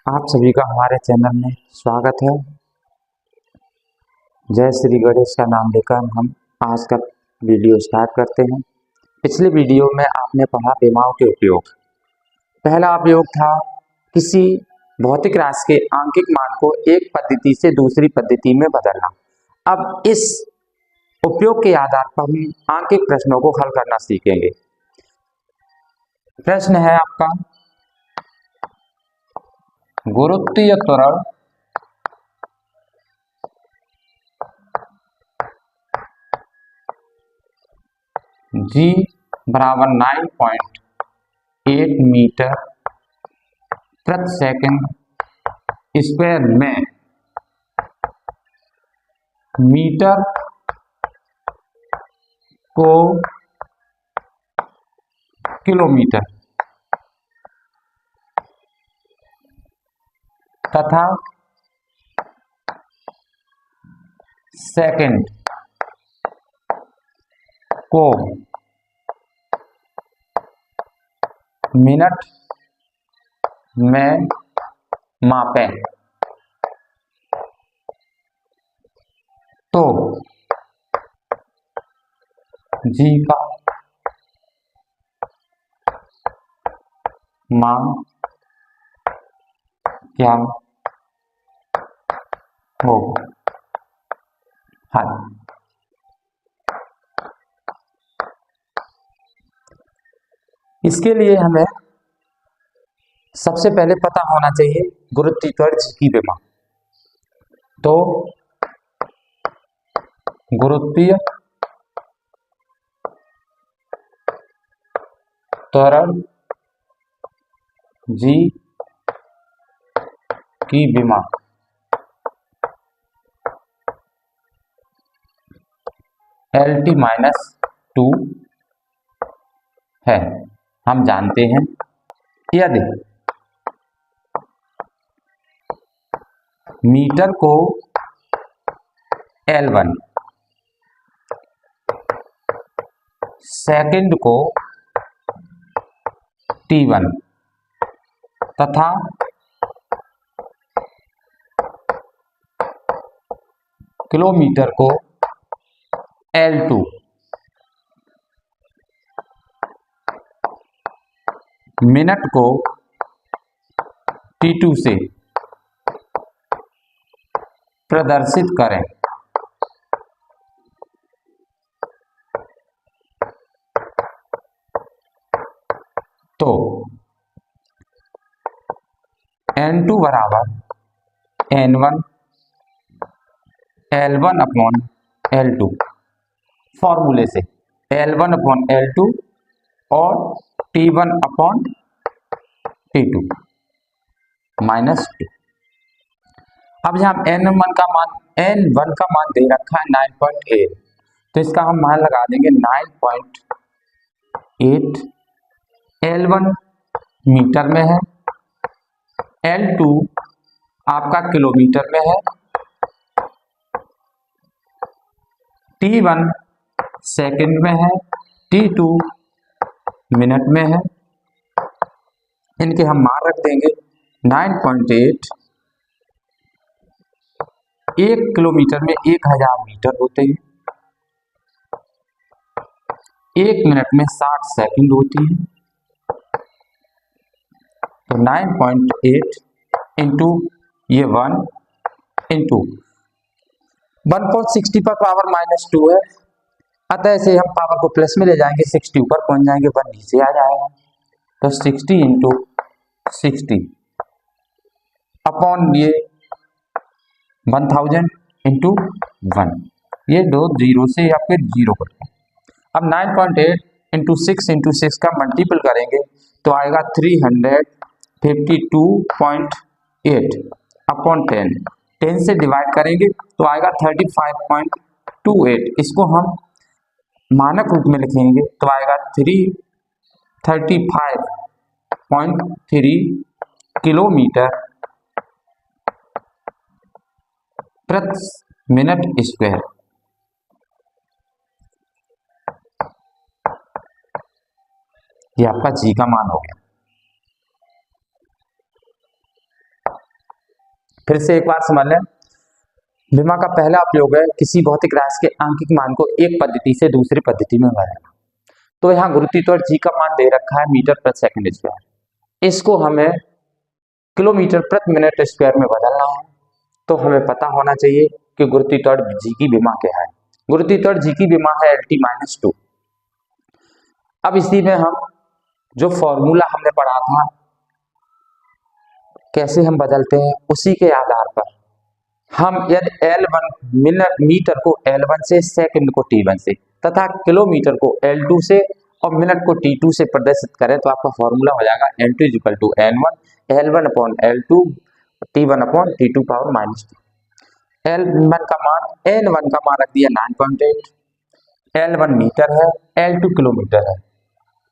आप सभी का हमारे चैनल में स्वागत है। जय श्री गणेश का नाम लेकर हम आज का वीडियो स्टार्ट करते हैं। पिछले वीडियो में आपने पढ़ा विमाओं के उपयोग। पहला उपयोग था किसी भौतिक राशि के आंकिक मान को एक पद्धति से दूसरी पद्धति में बदलना। अब इस उपयोग के आधार पर हम आंकिक प्रश्नों को हल करना सीखेंगे। प्रश्न है आपका, गुरुत्वीय त्वरण G बराबर 9.8 मीटर प्रति सेकंड स्क्वायर में मीटर को किलोमीटर तथा सेकंड को मिनट में मापें तो जी का मान क्या होगा। हाँ, इसके लिए हमें सबसे पहले पता होना चाहिए गुरुत्वीय त्वरण जी की विमा। तो गुरुत्वीय त्वरण जी की विमा LT-2 है। हम जानते हैं यदि मीटर को L1, सेकंड को T1 तथा किलोमीटर को L2 मिनट को T2 से प्रदर्शित करें तो N2 बराबर N1 L1 अपॉन L2 फॉर्मूले से L1 अपॉन L2 और T1 अपॉन T2 माइनस 2। अब यहाँ N1 का मान दे रखा है 9.8, तो इसका हम मान लगा देंगे 9.8। L1 मीटर में है, L2 आपका किलोमीटर में है, T1 सेकंड में है, T2 मिनट में है। इनके हम मान रख देंगे 9.8। 1 किलोमीटर में 1000 मीटर होते हैं, 1 मिनट में 60 सेकंड होती है। तो 9.8 इंटू ये 1 इंटू 1.60 पर पावर -2 है, अतः से हम पावर को प्लस में ले जाएंगे, 60 ऊपर पहुंच जाएंगे, 1 नीचे आ जाएगा। तो 60 इंटू 60 अपॉन ये 1000 इंटू 1, ये दो जीरो से या फिर जीरो करेंगे। अब 9.8 इंटू 6 का मल्टीपल करेंगे तो आएगा 352.8 अपॉन 10 से डिवाइड करेंगे तो आएगा 35.28। इसको हम मानक रूप में लिखेंगे तो आएगा 335.3 किलोमीटर प्रति मिनट स्क्वायर। ये आपका जी का मान हो गया। फिर से एक बार समझ लें, विमा का पहला उपयोग है किसी भौतिक राशि के आंकिक मान को एक पद्धति से दूसरी पद्धति में बदलना। तो यहाँ गुरुत्वाकर्षण जी का मान दे रखा है मीटर प्रति सेकंड स्क्वायर, इसको हमें किलोमीटर प्रति मिनट स्क्वायर में बदलना है। तो हमें पता होना चाहिए कि गुरुत्वाकर्षण जी की विमा क्या है। गुरुत्वाकर्षण जी की विमा है LT-2। अब इसी में हम जो फॉर्मूला हमने पढ़ा था कैसे हम बदलते हैं, उसी के आधार पर हम यदि L1 मीटर को L1 से, सेकंड को T1 से तथा किलोमीटर को L2 से और मिनट को T2 से प्रदर्शित करें तो आपका फॉर्मूला हो जाएगा N2 = N1 L1/L2 T1/T2 power -2। L1 का मान, N1 का मान रख दिया 9.8, L1 मीटर है, L2 किलोमीटर है,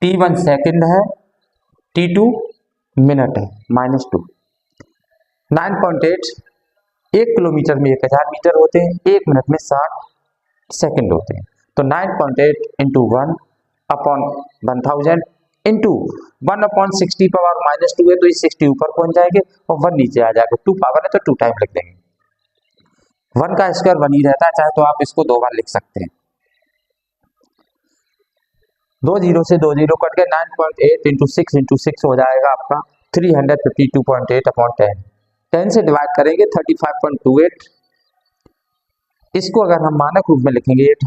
T1 सेकंड है, T2 मिनट है, -2। 9.8 एक किलोमीटर में 1000 मीटर होते हैं, एक मिनट में 60 सेकंड होते हैं। तो 9.8 इंटू 1/1000 इंटू 1/60 पावर -2 है तो ये 60 ऊपर पहुंच जाएंगे और 1 नीचे आ जाएगा। 2 पावर है तो 2 टाइम लिख देंगे। 1 का स्क्वायर 1 ही रहता है, चाहे तो आप इसको 2 बार लिख सकते हैं। 2 जीरो से 2 जीरो कट के 9.8 इंटू 6 हो जाएगा आपका 352.8/10। 10 से डिवाइड करेंगे 35.28। इसको अगर हम मानक रूप में लिखेंगे 8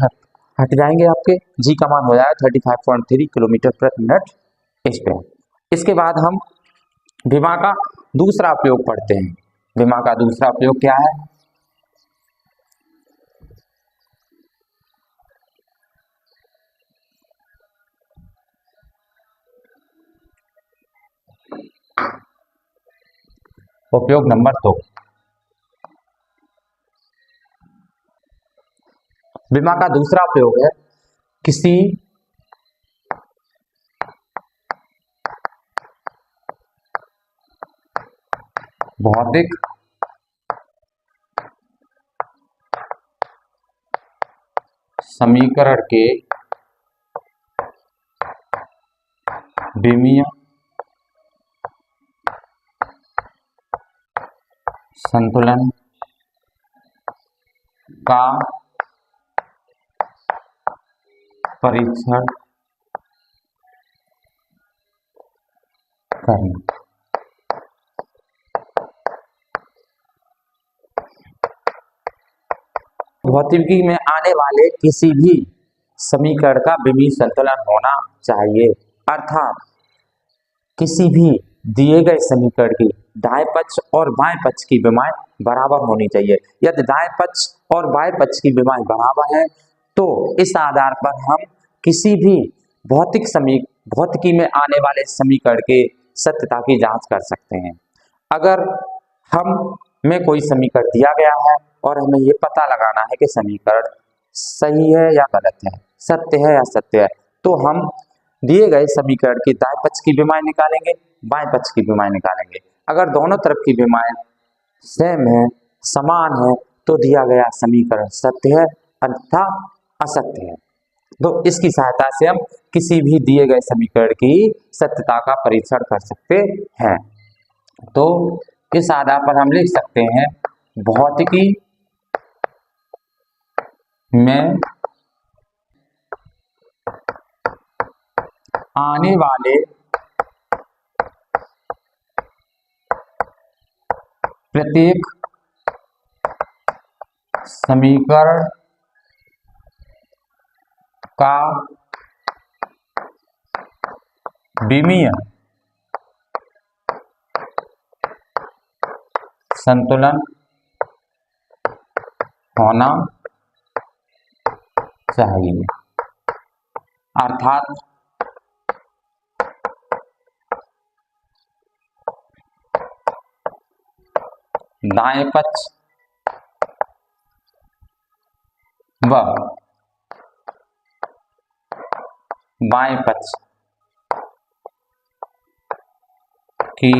हट जाएंगे, आपके जी का मान हो जाएगा 35.3 किलोमीटर प्रति मिनट स्क्वायर। इसके बाद हम विमा का दूसरा उपयोग पढ़ते हैं। विमा का दूसरा उपयोग क्या है? उपयोग नंबर 2, विमा का दूसरा उपयोग है किसी भौतिक समीकरण के विमीय संतुलन का परीक्षण करना। भौतिकी में आने वाले किसी भी समीकरण का विमीय संतुलन होना चाहिए, अर्थात किसी भी दिए गए समीकरण की दाएं पक्ष और बाएं पक्ष की विमाएं बराबर होनी चाहिए। यदि दाएं पक्ष और बाएं पक्ष की विमाएं बराबर हैं तो इस आधार पर हम किसी भी भौतिकी में आने वाले समीकरण के सत्यता की जांच कर सकते हैं। अगर हम में कोई समीकरण दिया गया है और हमें ये पता लगाना है कि समीकरण सही है या गलत है, सत्य है या सत्य है, तो हम दिए गए समीकरण की दाएं पक्ष की विमाएं निकालेंगे, बाएं पक्ष की विमाएं निकालेंगे। अगर दोनों तरफ की विमाएं सेम है, समान है, तो दिया गया समीकरण सत्य है अन्यथा असत्य है। तो इसकी सहायता से हम किसी भी दिए गए समीकरण की सत्यता का परीक्षण कर सकते हैं। तो इस आधार पर हम लिख सकते हैं भौतिकी में आने वाले प्रत्येक समीकरण का विमीय संतुलन होना चाहिए, अर्थात दाएं पक्ष व बाएं पक्ष की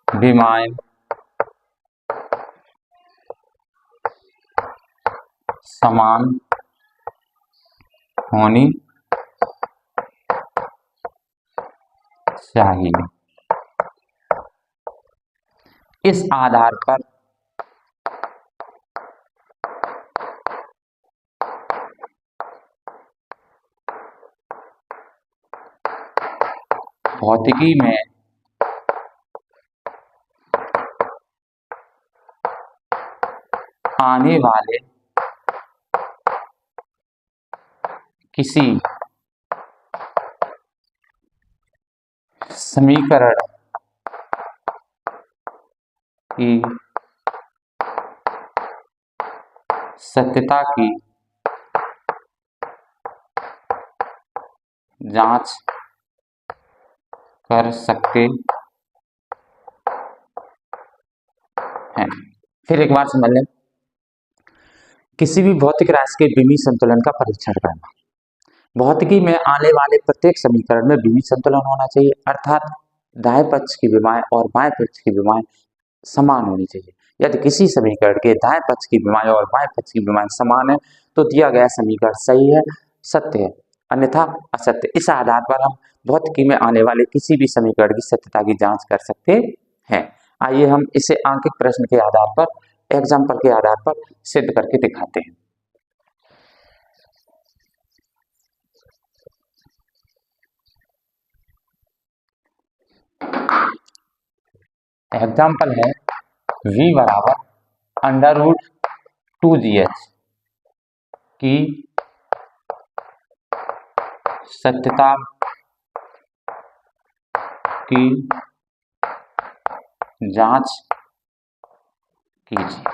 विमाएं समान होनी चाहिए। इस आधार पर भौतिकी में आने वाले किसी समीकरण की सत्यता की जांच कर सकते हैं। फिर एक बार समझ लें, किसी भी भौतिक राशि के विमीय संतुलन का परीक्षण करना। भौतिकी में आने वाले प्रत्येक समीकरण में विमीय संतुलन होना चाहिए, अर्थात दाएं पक्ष की विमाएं और बाएं पक्ष की विमाएं समान होनी चाहिए। यदि किसी समीकरण के दाएं पक्ष की विमाएं और बाएं पक्ष की विमाएं समान है तो दिया गया समीकरण सही है, सत्य है, अन्यथा असत्य। इस आधार पर हम भौतिकी में आने वाले किसी भी समीकरण की सत्यता की जांच कर सकते हैं। आइए हम इसे आंकिक प्रश्न के आधार पर, एग्जाम्पल के आधार पर सिद्ध करके दिखाते हैं। एग्जाम्पल है v बराबर अंडर रूट 2gh की सत्यता की जांच कीजिए।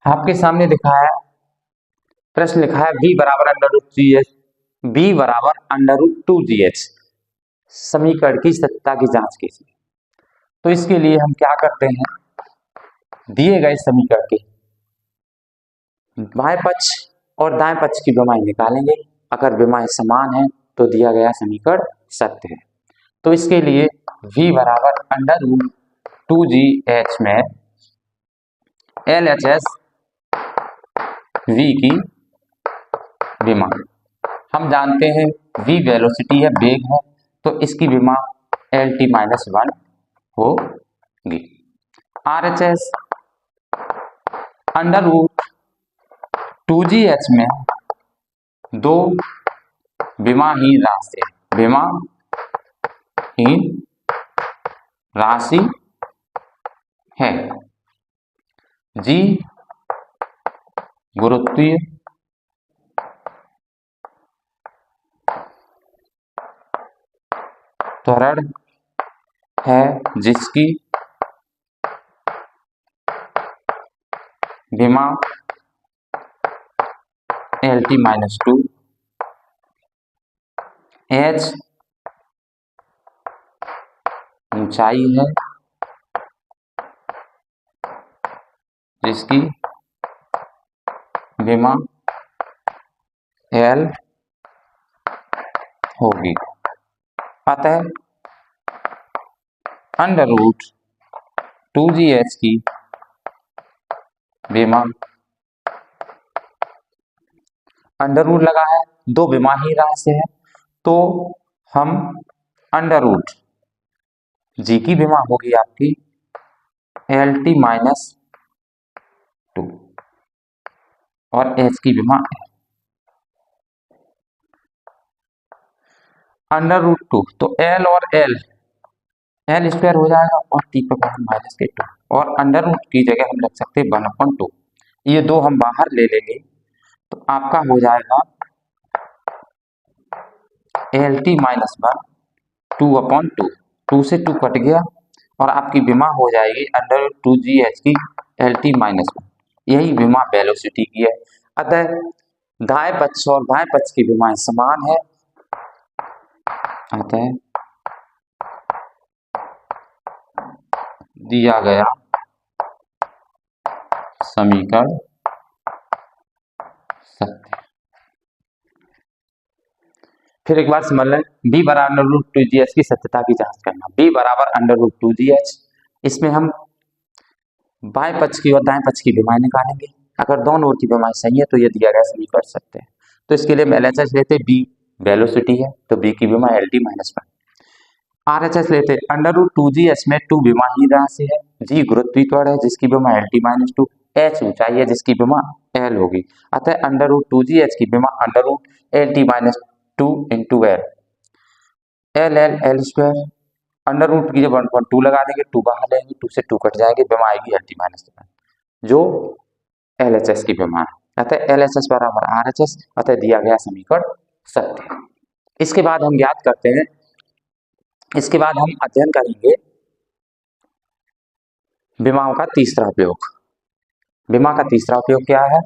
आपके सामने दिखा है, प्रश्न लिखा है v बराबर अंडर रूट 2gh, b बराबर अंडर रूट 2gh, समीकरण की सत्यता की जांच कीजिए। तो इसके लिए हम क्या करते हैं, दिए गए समीकरण के बाएं पक्ष और दाएं पक्ष की विमाएं निकालेंगे। अगर विमाएं समान है तो दिया गया समीकरण सत्य है। तो इसके लिए v बराबर अंडर रूट 2gh में LHS v की विमा, हम जानते हैं v वेलोसिटी है, वेग है, तो इसकी विमा LT-1 होगी। RHS अंडर रूट 2gh में दो विमाहीन राशि है, g गुरुत्वीय त्वरण है जिसकी विमा LT-2, h ऊंचाई है जिसकी विमा L होगी। अतः अंडर रूट 2gh की विमा, अंडर रूट लगा है, दो विमाहीन राशि है, तो हम अंडर रूट जी की विमा होगी आपकी LT-2 और h की विमा अंडर रूट 2, तो L और L स्क्वायर हो जाएगा और t पर पावर -2, और अंडर रूट की जगह हम रख सकते हैं 1/2। ये दो हम बाहर ले लेंगे तो आपका हो जाएगा LT-1 2/2, 2 से 2 कट गया और आपकी विमा हो जाएगी अंडर रूट 2gh की LT-1। यही विमा वेलोसिटी की है। अतः दाएं पक्ष और बाएं पक्ष की विमाएं समान है, अतः दिया गया समीकरण सत्य। फिर एक बार समझ लें, b बराबर अंडर रूट 2gh की सत्यता की जांच करना। b बराबर अंडर रूट 2gh, इसमें हम बाएं पक्ष की और दाएं पक्ष की विमाएं निकालेंगे। अगर दोनों ओर की विमाएं सही है तो ये दिया गया समीकरण सत्य है। तो इसके लिए हम LHS लेते, b वेलोसिटी है तो b की विमा LT-1। RHS लेते √2GH में 2 विमा ही राशि है, G गुरुत्वीय त्वरण है जिसकी विमा L_T-2, H ऊंचाई है जिसकी विमा L होगी। अतः √2GH की विमा √L_T-2 into L, L square under root की जब 1/2 लगा देंगे, 2 बाहर लेंगे, 2 से 2 कट जाएंगे, विमा आएगी L_T-2 जो LHS की विमा है। अतः LHS बराबर RHS, अतः दिया गया समीकरण सत्य। इसके बाद हम ज्ञात करते हैं, इसके बाद हम अध्ययन करेंगे विमाओं का तीसरा उपयोग। विमा का तीसरा उपयोग क्या है?